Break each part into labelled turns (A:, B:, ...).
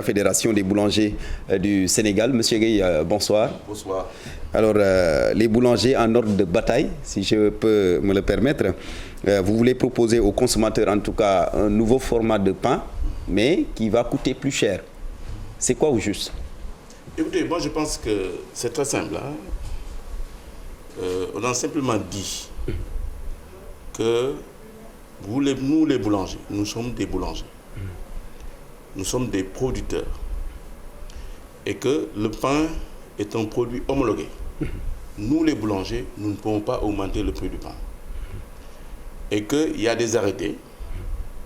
A: Fédération des boulangers du Sénégal. Monsieur Gueye, bonsoir.
B: Bonsoir.
A: Alors, les boulangers en ordre de bataille, si je peux me le permettre, vous voulez proposer aux consommateurs, en tout cas, un nouveau format de pain, mais qui va coûter plus cher. C'est quoi au juste?
B: Écoutez, moi je pense que c'est très simple. On a simplement dit que nous les boulangers, nous sommes des boulangers. Nous sommes des producteurs et que le pain est un produit homologué. Nous, les boulangers, nous ne pouvons pas augmenter le prix du pain. Et qu'il y a des arrêtés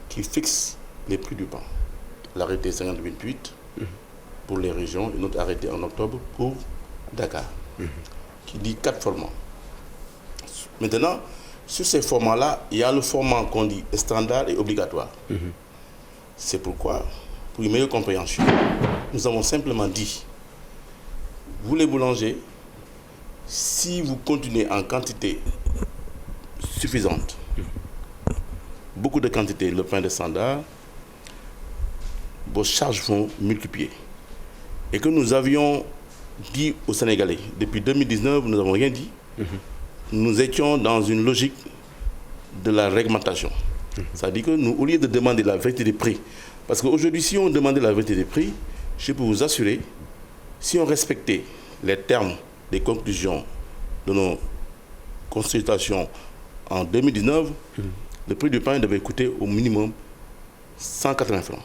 B: qui fixent les prix du pain. L'arrêté 5028 pour les régions et notre arrêté en octobre pour Dakar, qui dit 4 formats. Maintenant, sur ces formats-là, il y a le format qu'on dit standard et obligatoire. C'est pourquoi, pour une meilleure compréhension, nous avons simplement dit, vous les boulangers, si vous continuez en quantité suffisante, beaucoup de quantité, le pain de standard, vos charges vont multiplier. Et que nous avions dit aux Sénégalais, depuis 2019, nous n'avons rien dit, nous étions dans une logique de la réglementation. C'est-à-dire que nous, au lieu de demander la vérité des prix, parce qu'aujourd'hui, si on demandait la vérité des prix, je peux vous assurer, si on respectait les termes des conclusions de nos consultations en 2019, le prix du pain devait coûter au minimum 180 francs.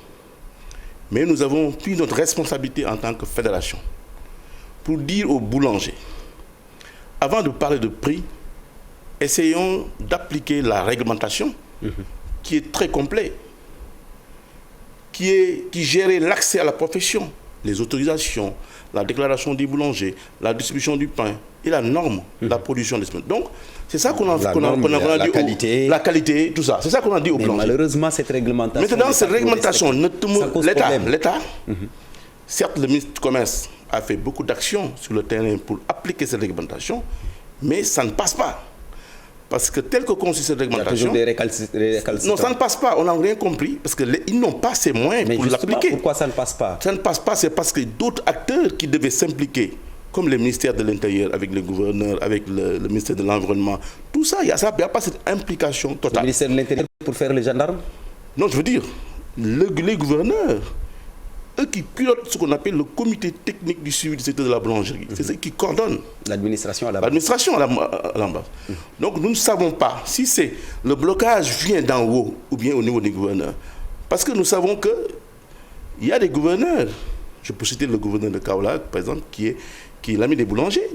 B: Mais nous avons pris notre responsabilité en tant que fédération pour dire aux boulangers, avant de parler de prix, essayons d'appliquer la réglementation qui est très complète, qui gérait l'accès à la profession, les autorisations, la déclaration des boulangers, la distribution du pain et la norme, la production des semaines. Donc, c'est ça qu'on a dit. La qualité, tout ça. C'est ça qu'on a dit aux boulangers.
A: Malheureusement, cette réglementation.
B: Maintenant, cette réglementation, l'État, certes, le ministre du Commerce a fait beaucoup d'actions sur le terrain pour appliquer cette réglementation, mais ça ne passe pas. Parce que tel que conçu cette réglementation...
A: Il y a toujours des récalcitrants.
B: Non, ça ne passe pas. On n'a rien compris. Parce qu'ils n'ont pas ces moyens pour l'appliquer.
A: Pourquoi ça ne passe pas?
B: Ça ne passe pas, c'est parce que d'autres acteurs qui devaient s'impliquer, comme le ministère de l'Intérieur, avec le gouverneur, avec le ministère de l'Environnement, tout ça, il n'y a pas cette implication totale.
A: Le ministère de l'Intérieur pour faire les gendarmes?
B: Non, je veux dire, les gouverneurs, eux qui pilotent ce qu'on appelle le comité technique du suivi du secteur de la boulangerie. C'est ceux qui coordonnent
A: l'administration à la base.
B: L'administration à la base. Donc nous ne savons pas si c'est le blocage vient d'en haut ou bien au niveau des gouverneurs. Parce que nous savons qu'il y a des gouverneurs. Je peux citer le gouverneur de Kaolack, par exemple, qui est l'ami des boulangers.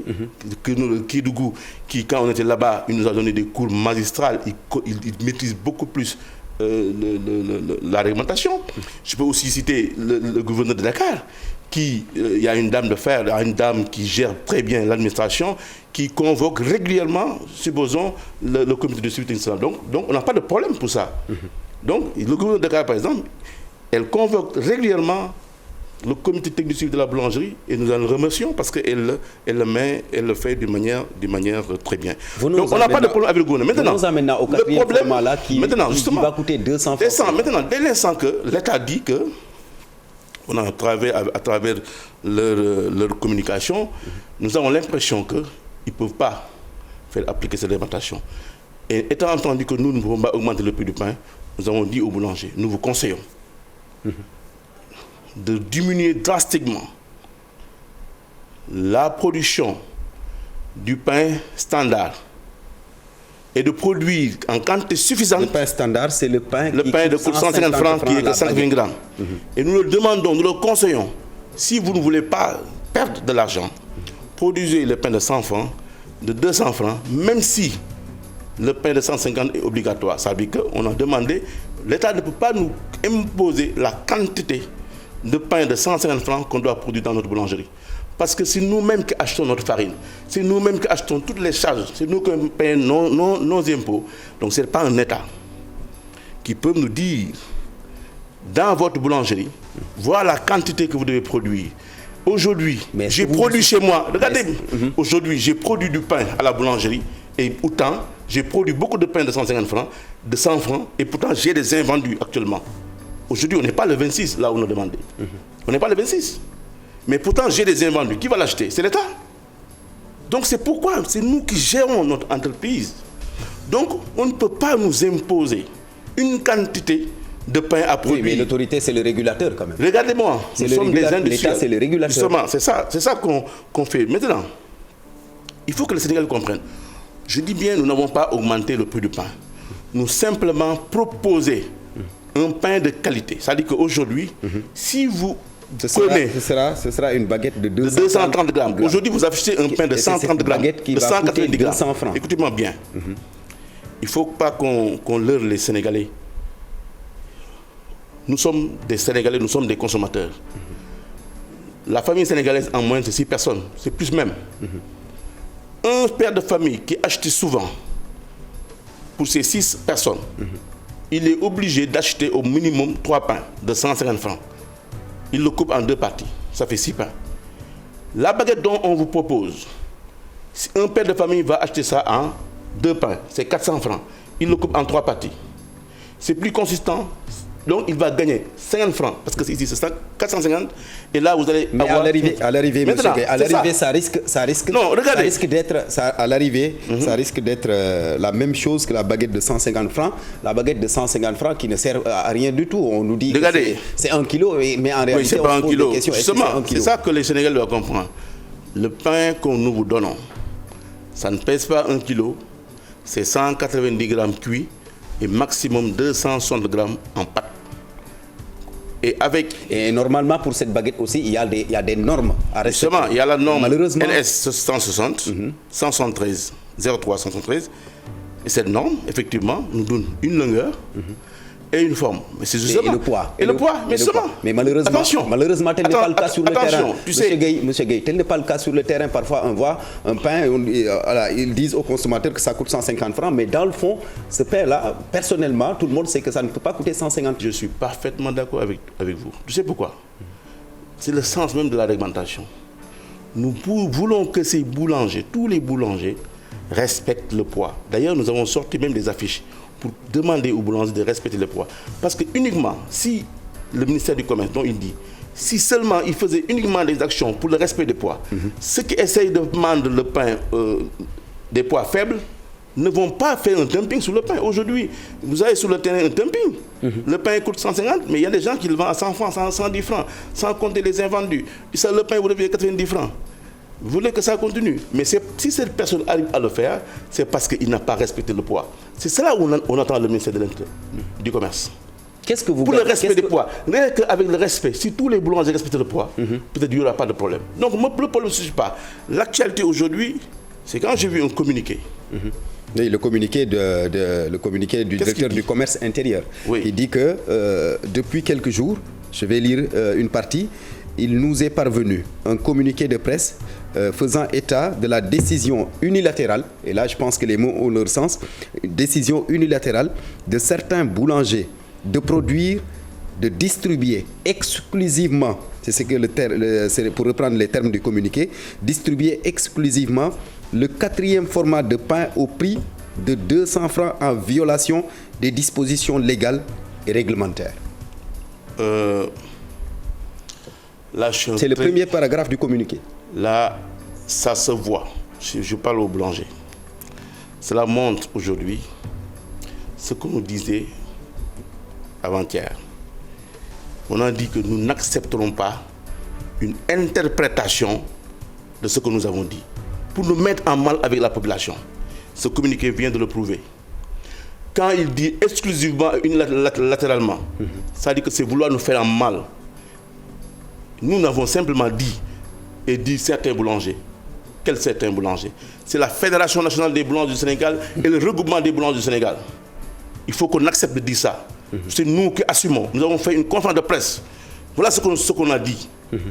B: Kédougou, qui quand on était là-bas, il nous a donné des cours magistrales. Il maîtrise beaucoup plus la réglementation. Je peux aussi citer le gouverneur de Dakar, il y a une dame de fer, une dame qui gère très bien l'administration, qui convoque régulièrement, supposons, le comité de suivi national. Donc on n'a pas de problème pour ça. Donc le gouverneur de Dakar, par exemple, elle convoque régulièrement le comité technique de suivi de la boulangerie et nous en le remercions parce qu'elle le fait d'une manière très bien. Donc on n'a pas de problème avec le gouvernement.
A: Maintenant, au quatrième format là qui va coûter 200 francs.
B: Maintenant, dès l'instant que l'État dit que, on a à travers leur communication, nous avons l'impression qu'ils ne peuvent pas faire appliquer cette réglementation. Et étant entendu que nous ne pouvons pas augmenter le prix du pain, nous avons dit aux boulangers, nous vous conseillons de diminuer drastiquement la production du pain standard et de produire en quantité suffisante.
A: Le pain standard, c'est le pain
B: de 150 francs qui est de 120 grammes. Et nous le demandons, nous le conseillons, si vous ne voulez pas perdre de l'argent, produisez le pain de 100 francs, de 200 francs, même si le pain de 150 est obligatoire. Ça veut dire qu'on a demandé, l'État ne peut pas nous imposer la quantité de pain de 150 francs qu'on doit produire dans notre boulangerie. Parce que c'est nous-mêmes qui achetons notre farine, c'est nous-mêmes qui achetons toutes les charges, c'est nous qui payons nos impôts. Donc ce n'est pas un État qui peut nous dire, dans votre boulangerie, voilà la quantité que vous devez produire. Aujourd'hui, j'ai produit chez moi, regardez, aujourd'hui j'ai produit du pain à la boulangerie, et pourtant, j'ai produit beaucoup de pain de 150 francs, de 100 francs, et pourtant j'ai des invendus actuellement. Aujourd'hui, on n'est pas le 26, là où on a demandé. On n'est pas le 26. Mais pourtant, j'ai des invendus. Qui va l'acheter? C'est l'État. Donc c'est pourquoi c'est nous qui gérons notre entreprise. Donc on ne peut pas nous imposer une quantité de pain à produire.
A: Oui, mais l'autorité, c'est le régulateur quand même.
B: Regardez-moi, nous sommes des industriels.
A: L'État, c'est le régulateur.
B: Justement, c'est ça qu'on fait. Maintenant, il faut que les Sénégalais comprennent. Je dis bien, nous n'avons pas augmenté le prix du pain. Nous simplement proposer un pain de qualité. C'est-à-dire qu'aujourd'hui, si vous
A: ce sera une baguette de
B: 230 grammes. Aujourd'hui, vous affichez un pain de 130 grammes,
A: de 190 grammes. 200 francs.
B: Écoutez-moi bien. Il ne faut pas qu'on leurre les Sénégalais. Nous sommes des Sénégalais, nous sommes des consommateurs. La famille sénégalaise, en moyenne, c'est 6 personnes. C'est plus même. Un père de famille qui achète souvent pour ces 6 personnes, il est obligé d'acheter au minimum 3 pains de 150 francs. Il le coupe en 2 parties. Ça fait 6 pains. La baguette dont on vous propose, si un père de famille va acheter ça en 2 pains, c'est 400 francs. Il le coupe en 3 parties. C'est plus consistant. Donc il va gagner 50 francs, parce que ici c'est 450, et là vous allez
A: mais
B: avoir...
A: à l'arrivée, monsieur Gueye, à l'arrivée, ça risque d'être, à l'arrivée, ça risque d'être la même chose que la baguette de 150 francs, la baguette de 150 francs qui ne sert à rien du tout. On nous dit que c'est 1 kilo, mais en réalité,
B: c'est pas
A: on
B: un
A: pose
B: kilo.
A: des questions.
B: Justement, c'est ça que les Sénégalais doivent comprendre. Le pain que nous vous donnons, ça ne pèse pas 1 kilo, c'est 190 grammes cuits et maximum 260 grammes en pâte. Et normalement, pour cette baguette aussi, il y a des normes à respecter. Justement, il y a la norme
A: Malheureusement,
B: NS 160, 173, 03 173. Et cette norme, effectivement, nous donne une longueur et une forme. Mais c'est justement...
A: Et le poids.
B: Et le poids, mais justement.
A: Mais malheureusement, tel n'est pas le cas sur le terrain. Monsieur Gueye, tel n'est pas le cas sur le terrain. Parfois, on voit un pain, ils disent aux consommateurs que ça coûte 150 francs, mais dans le fond, ce pain-là, personnellement, tout le monde sait que ça ne peut pas coûter 150.
B: Je suis parfaitement d'accord avec vous. Tu sais pourquoi? C'est le sens même de la réglementation. Nous voulons que ces boulangers, tous les boulangers, respectent le poids. D'ailleurs, nous avons sorti même des affiches pour demander aux boulangers de respecter le poids. Parce que uniquement, si le ministère du Commerce, dont il dit, si seulement il faisait uniquement des actions pour le respect des poids, ceux qui essayent de vendre le pain des poids faibles ne vont pas faire un dumping sur le pain. Aujourd'hui, vous avez sur le terrain un dumping. Le pain coûte 150, mais il y a des gens qui le vendent à 100 francs, 110 francs, sans compter les invendus. Le pain vous devez 90 francs. Vous voulez que ça continue. Mais si cette personne arrive à le faire, c'est parce qu'il n'a pas respecté le poids. C'est cela où on attend le ministère du Commerce.
A: Qu'est-ce que vous
B: pour le respect des poids. Rien qu'avec le respect, si tous les boulangers respectent le poids, peut-être il n'y aura pas de problème. Donc le problème ne se suffit pas. L'actualité aujourd'hui, c'est quand j'ai vu un communiqué.
A: Oui, le communiqué du directeur du commerce intérieur.
B: Oui.
A: Il dit que depuis quelques jours, je vais lire une partie, il nous est parvenu un communiqué de presse faisant état de la décision unilatérale, et là je pense que les mots ont leur sens, décision unilatérale de certains boulangers de produire, de distribuer exclusivement, c'est ce que c'est pour reprendre les termes du communiqué, distribuer exclusivement le 4e format de pain au prix de 200 francs en violation des dispositions légales et réglementaires. C'est le premier paragraphe du communiqué.
B: Là, ça se voit. Je parle au boulanger. Cela montre aujourd'hui ce que nous disait avant-hier. On a dit que nous n'accepterons pas une interprétation de ce que nous avons dit pour nous mettre en mal avec la population. Ce communiqué vient de le prouver. Quand il dit exclusivement unilatéralement, ça dit que c'est vouloir nous faire en mal. Nous n'avons simplement dit certains boulangers. Quels certains boulangers? C'est la Fédération nationale des boulangers du Sénégal et le regroupement des boulangers du Sénégal. Il faut qu'on accepte de dire ça. C'est nous qui assumons. Nous avons fait une conférence de presse. Voilà ce qu'on a dit.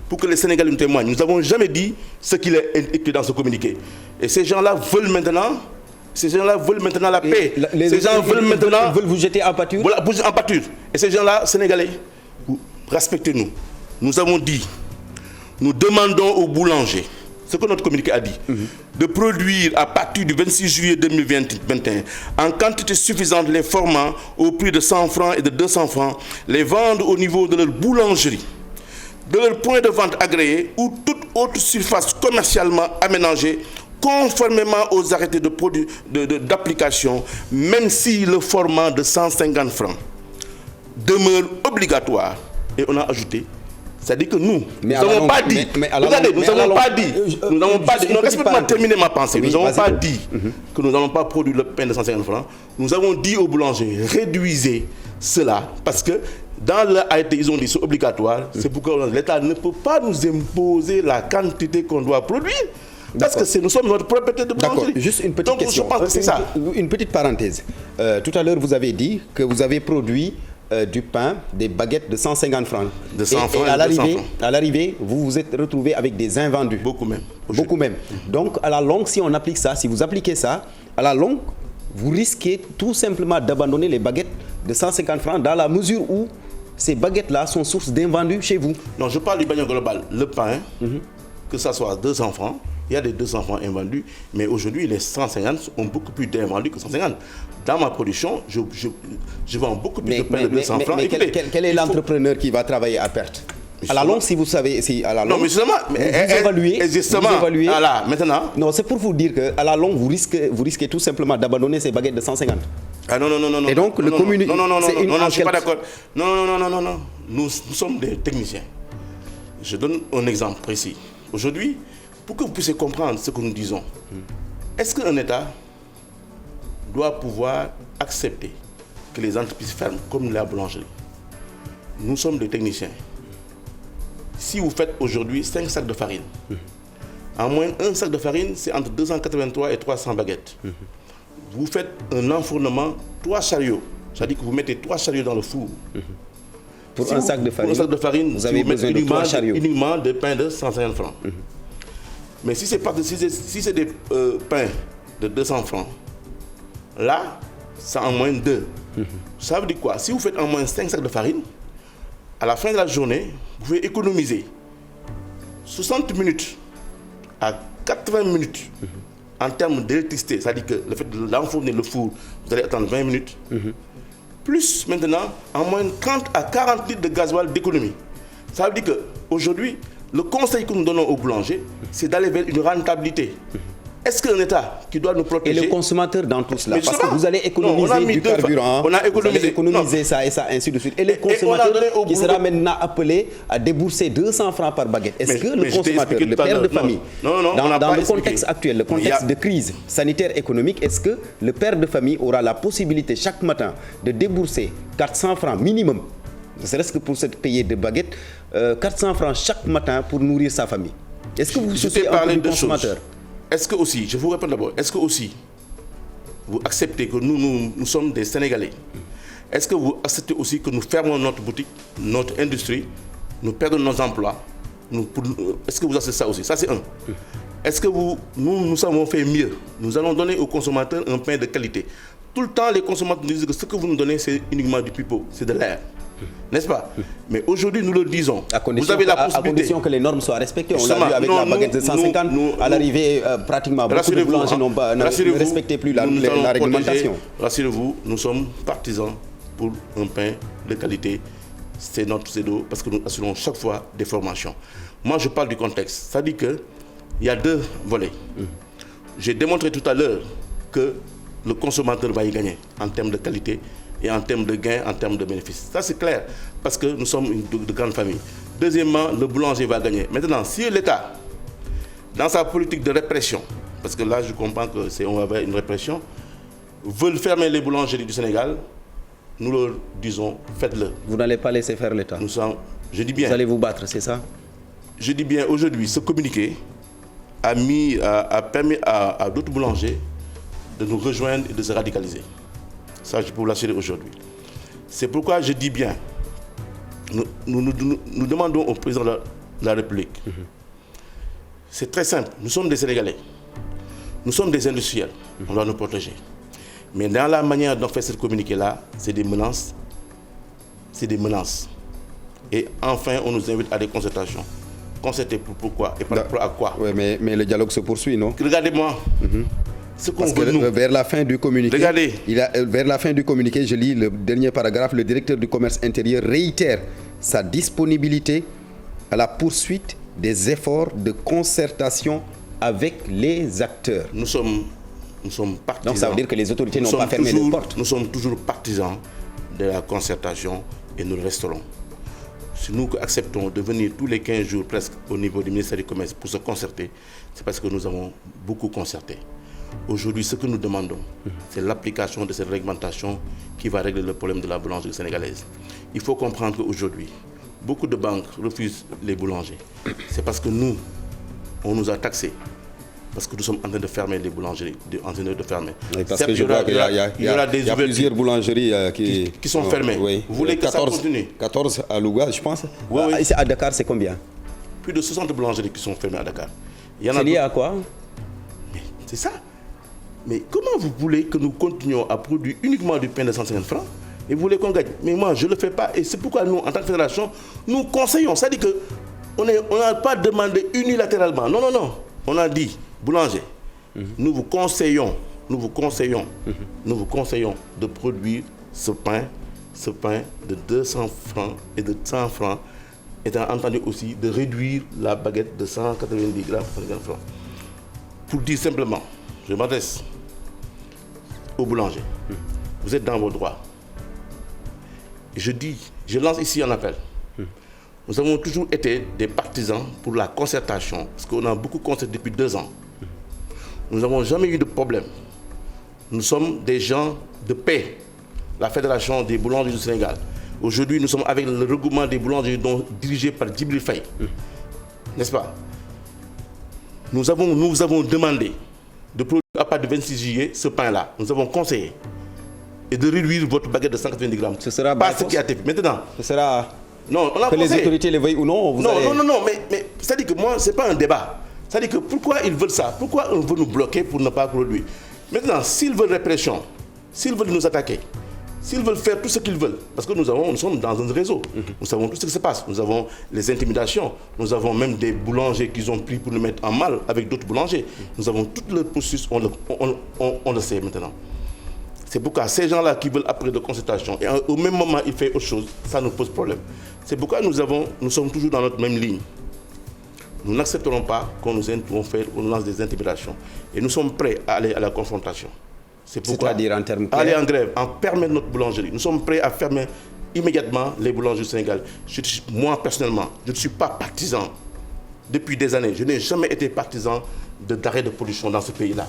B: Pour que les Sénégalais nous témoignent. Nous n'avons jamais dit ce qu'il est écrit dans ce communiqué. Et ces gens-là veulent maintenant la paix. Ces gens veulent maintenant...
A: veulent vous jeter en pâture.
B: Voilà, vous jeter en pâture. Et ces gens-là, Sénégalais, respectez-nous. Nous avons dit, nous demandons aux boulangers, ce que notre communiqué a dit, de produire à partir du 26 juillet 2021 en quantité suffisante les formats au prix de 100 francs et de 200 francs, les vendre au niveau de leur boulangerie. de leur point de vente agréé ou toute autre surface commercialement aménagée conformément aux arrêtés d'application, même si le format de 150 francs demeure obligatoire. Et on a ajouté, c'est-à-dire que nous n'avons pas dit, nous n'avons pas dit, laisse-moi terminer ma pensée, nous n'avons pas dit que nous n'allons pas produire le pain de 150 francs, nous avons dit aux boulangers, réduisez cela, parce que dans l'arrêté, ils ont dit c'est obligatoire, c'est pourquoi l'État ne peut pas nous imposer la quantité qu'on doit produire. Parce que nous sommes notre propriété de boulangerie.
A: D'accord, juste une petite question.
B: Je pense que c'est ça.
A: Une petite parenthèse. Tout à l'heure, vous avez dit que vous avez produit du pain, des baguettes de 150 francs.
B: De 100 francs
A: à l'arrivée, vous vous êtes retrouvé avec des invendus.
B: Beaucoup même.
A: Beaucoup même. Donc, à la longue, si on applique ça, si vous appliquez ça, à la longue, vous risquez tout simplement d'abandonner les baguettes de 150 francs dans la mesure où ces baguettes-là sont source d'invendus chez vous.
B: Non, je parle du panier global. Le pain, que ça soit 200 francs, il y a des 200 francs invendus, mais aujourd'hui, les 150 ont beaucoup plus d'invendus que 150. Dans ma production, je vends beaucoup plus de pain de 200 francs.
A: Mais quel est l'entrepreneur qui va travailler à perte? À la longue, si vous savez, à la longue,
B: non, mais justement,
A: vous évaluez.
B: Voilà, maintenant.
A: Non, c'est pour vous dire qu'à la longue, vous risquez tout simplement d'abandonner ces baguettes de 150.
B: Ah non.
A: Et donc, le communiqué.
B: Non, je ne suis pas d'accord. Non. Nous sommes des techniciens. Je donne un exemple précis. Aujourd'hui, pour que vous puissiez comprendre ce que nous disons, est-ce qu'un État doit pouvoir accepter que les entreprises ferment comme la boulangerie? Nous sommes des techniciens. Si vous faites aujourd'hui 5 sacs de farine, en moyenne, un sac de farine, c'est entre 283 et 300 baguettes. Vous faites un enfournement, 3 chariots. C'est-à-dire que vous mettez 3 chariots dans le four.
A: Pour un sac de farine,
B: vous avez besoin de 3 chariots. Uniquement de pain de 150 francs. Mais si c'est des pains de 200 francs, là, c'est en moyenne 2. Ça veut dire quoi? Si vous faites en moyenne 5 sacs de farine, à la fin de la journée, vous pouvez économiser 60 minutes à 80 minutes en termes d'électricité. C'est-à-dire que le fait de l'enfourner le four, vous allez attendre 20 minutes. Plus maintenant, en moyenne 30 à 40 litres de gasoil d'économie. Ça veut dire qu'aujourd'hui, le conseil que nous donnons aux boulangers, c'est d'aller vers une rentabilité. Est-ce qu'un État qui doit nous protéger...
A: Et le consommateur dans tout cela, parce que vous allez économiser du carburant,
B: on a économisé,
A: vous allez économiser ça et ça, ainsi de suite. Et le consommateur qui sera maintenant appelé à débourser 200 francs par baguette. Est-ce que le consommateur, le père de famille, dans le contexte actuel, le contexte de crise sanitaire économique, est-ce que le père de famille aura la possibilité chaque matin de débourser 400 francs minimum, ne serait-ce que pour cette payer de baguettes, 400 francs chaque matin pour nourrir sa famille? Est-ce que vous souciez un peu du consommateur?
B: Est-ce que aussi, je vous réponds d'abord, est-ce que aussi vous acceptez que nous sommes des Sénégalais? Est-ce que vous acceptez aussi que nous fermons notre boutique, notre industrie, nous perdons nos emplois? Est-ce que vous acceptez ça aussi? Ça, c'est un. Est-ce que nous avons fait mieux? Nous allons donner aux consommateurs un pain de qualité. Tout le temps, les consommateurs nous disent que ce que vous nous donnez, c'est uniquement du pipeau, c'est de l'air. N'est-ce pas? Mais aujourd'hui, nous le disons.
A: Vous avez la possibilité. À condition que les normes soient respectées. On l'a vu avec la baguette de 150. À l'arrivée, pratiquement, beaucoup de boulangers ne respectaient plus la réglementation.
B: Rassurez-vous, nous sommes partisans pour un pain de qualité. C'est notre CEDO parce que nous assurons chaque fois des formations. Moi, je parle du contexte. Ça dit qu'il y a 2 volets. J'ai démontré tout à l'heure que le consommateur va y gagner en termes de qualité et en termes de gains, en termes de bénéfices. Ça, c'est clair, parce que nous sommes de grandes familles. Deuxièmement, le boulanger va gagner. Maintenant, si l'État, dans sa politique de répression, parce que là, je comprends qu'on va avoir une répression, veulent fermer les boulangeries du Sénégal, nous leur disons, faites-le.
A: Vous n'allez pas laisser faire l'État?
B: Je dis bien.
A: Vous allez vous battre, c'est ça?
B: Je dis bien, aujourd'hui, ce communiqué a permis à d'autres boulangers de nous rejoindre et de se radicaliser. Ça, je peux vous l'assurer aujourd'hui. C'est pourquoi je dis bien, nous demandons au président de la République. C'est très simple, nous sommes des Sénégalais, nous sommes des industriels, on doit nous protéger. Mais dans la manière dont on fait ce communiqué-là, c'est des menaces. C'est des menaces. Et enfin, on nous invite à des concertations. Concerter pourquoi et par rapport à quoi?
A: Oui, mais le dialogue se poursuit, non?
B: Regardez-moi.
A: Parce que vers la fin du communiqué,
B: regardez.
A: Vers la fin du communiqué, je lis le dernier paragraphe, le directeur du commerce intérieur réitère sa disponibilité à la poursuite des efforts de concertation avec les acteurs.
B: Nous sommes partisans.
A: Donc ça veut dire que les autorités n'ont pas fermé les portes.
B: Nous sommes toujours partisans de la concertation et nous le resterons. Si nous acceptons de venir tous les 15 jours presque au niveau du ministère du Commerce pour se concerter, c'est parce que nous avons beaucoup concerté. Aujourd'hui, ce que nous demandons, c'est l'application de cette réglementation qui va régler le problème de la boulangerie sénégalaise. Il faut comprendre qu'aujourd'hui, beaucoup de banques refusent les boulangers. C'est parce que nous, on nous a taxés. Parce que nous sommes en train de fermer les boulangeries, en train de fermer.
A: Oui, parce que je vois qu'il y a plusieurs boulangeries
B: qui sont fermées.
A: Oui.
B: Vous voulez que ça continue?
A: 14 à Louga, je pense.
B: Oui, oui.
A: Ici à Dakar, c'est combien?
B: Plus de 60 boulangeries qui sont fermées à Dakar.
A: C'est lié à quoi?
B: C'est ça. Mais comment vous voulez que nous continuions à produire uniquement du pain de 150 francs et vous voulez qu'on gagne? Mais moi, je ne le fais pas. Et c'est pourquoi nous, en tant que fédération, nous conseillons. C'est-à-dire qu'on n'a pas demandé unilatéralement. Non, non, non. On a dit, boulanger, nous vous conseillons de produire ce pain de 200 francs et de 100 francs, étant entendu aussi de réduire la baguette de 190 grammes à 50 francs. Pour dire simplement, je m'adresse aux boulangers. Vous êtes dans vos droits. Je lance ici un appel. Nous avons toujours été des partisans pour la concertation, parce qu'on a beaucoup concerté depuis 2 ans. Nous n'avons jamais eu de problème. Nous sommes des gens de paix, la Fédération des boulangers du Sénégal. Aujourd'hui, nous sommes avec le regroupement des boulangers dirigé par Djibril Faye. N'est-ce pas? Nous avons demandé de produire à partir du 26 juillet ce pain-là. Nous avons conseillé. Et de réduire votre baguette de 190 grammes.
A: Ce sera
B: pas ce qui a été fait. Maintenant,
A: ce sera...
B: Non, on a
A: que les autorités le veuillent ou non.
B: Non, mais c'est-à-dire que moi, ce n'est pas un débat. C'est-à-dire que pourquoi ils veulent ça? Pourquoi on veut nous bloquer pour ne pas produire? Maintenant, s'ils veulent répression, s'ils veulent nous attaquer, s'ils veulent faire tout ce qu'ils veulent, parce que nous sommes dans un réseau, nous savons tout ce qui se passe, nous avons les intimidations, nous avons même des boulangers qu'ils ont pris pour nous mettre en mal avec d'autres boulangers, nous avons tout le processus, on le sait maintenant. C'est pourquoi ces gens-là qui veulent après de consultation et au même moment ils font autre chose, ça nous pose problème. C'est pourquoi nous sommes toujours dans notre même ligne. Nous n'accepterons pas qu'on nous lance des intimidations. Et nous sommes prêts à aller à la confrontation.
A: C'est-à-dire en termes clairs,
B: aller en grève, en permettre notre boulangerie. Nous sommes prêts à fermer immédiatement les boulangeries du Sénégal. Moi, personnellement, je ne suis pas partisan. Depuis des années, je n'ai jamais été partisan d'arrêt de production dans ce pays-là.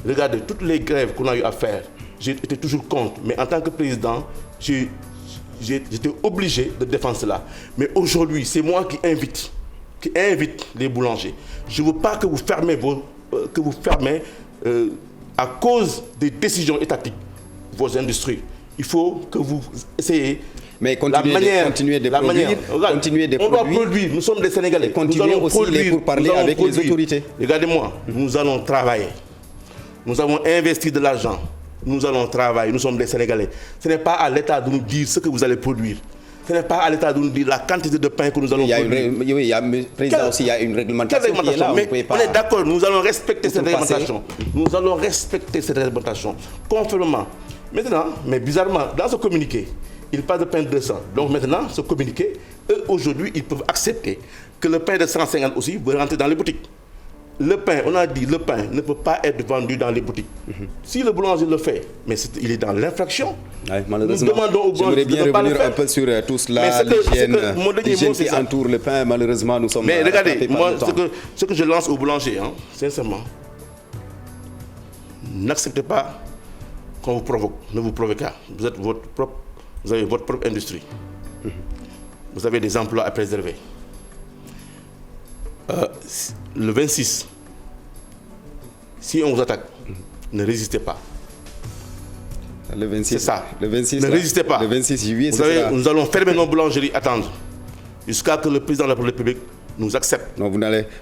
B: Regardez, toutes les grèves qu'on a eu à faire, j'ai été toujours contre. Mais en tant que président, j'étais obligé de défendre cela. Mais aujourd'hui, c'est moi qui invite les boulangers. Je ne veux pas que vous fermez à cause des décisions étatiques vos industries. Il faut que vous essayez.
A: Mais continuez de produire.
B: On doit produire. Nous sommes des Sénégalais.
A: Continuez aussi pour parler avec les autorités.
B: Regardez-moi, nous allons travailler. Nous avons investi de l'argent. Nous allons travailler. Nous sommes des Sénégalais. Ce n'est pas à l'État de nous dire ce que vous allez produire. Ce n'est pas à l'État de nous dire la quantité de pain que nous allons produire.
A: Oui, président, aussi, il y a une réglementation qui est là.
B: Mais on est d'accord, nous allons respecter cette réglementation. Nous allons respecter cette réglementation conformément. Maintenant, mais bizarrement, dans ce communiqué, il parle de pain de 200. Donc maintenant, ce communiqué, eux, aujourd'hui, ils peuvent accepter que le pain de 150 aussi va rentrer dans les boutiques. Le pain, on a dit, le pain ne peut pas être vendu dans les boutiques. Si le boulanger le fait, mais il est dans l'infraction.
A: Ouais, malheureusement, nous demandons au boulanger de ne pas le faire. J'aimerais bien revenir un peu sur tout cela, l'hygiène qui entoure le pain. Malheureusement, nous sommes...
B: Mais regardez, moi, ce que je lance au boulanger, sincèrement, n'acceptez pas qu'on vous provoque, ne vous provoquez pas. Vous avez votre propre industrie. Vous avez des emplois à préserver. Le 26, si on vous attaque, ne résistez pas.
A: Le 26,
B: c'est ça.
A: Le 26,
B: ne résistez pas.
A: Le 26 juillet,
B: nous allons fermer nos boulangeries, attendre, jusqu'à ce que le président de la République nous accepte.
A: Non,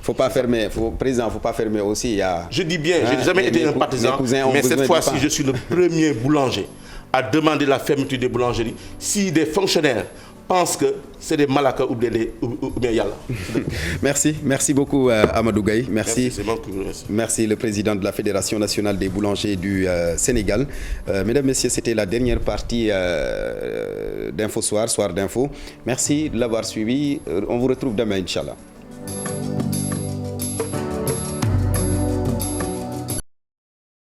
A: faut pas fermer. Président, il ne faut pas fermer aussi.
B: Je dis bien, je n'ai jamais été un partisan, mais cette fois-ci, je suis le premier boulanger à demander la fermeture des boulangeries. Si des fonctionnaires pensent que c'est des malaka ou bien Yalla.
A: Merci beaucoup Amadou Gaye. Merci.
B: C'est moi qui vous remercie.
A: Merci le président de la Fédération nationale des boulangers du Sénégal. Mesdames, Messieurs, c'était la dernière partie d'Info Soir, Soir d'Info. Merci de l'avoir suivi. On vous retrouve demain, Inch'Allah.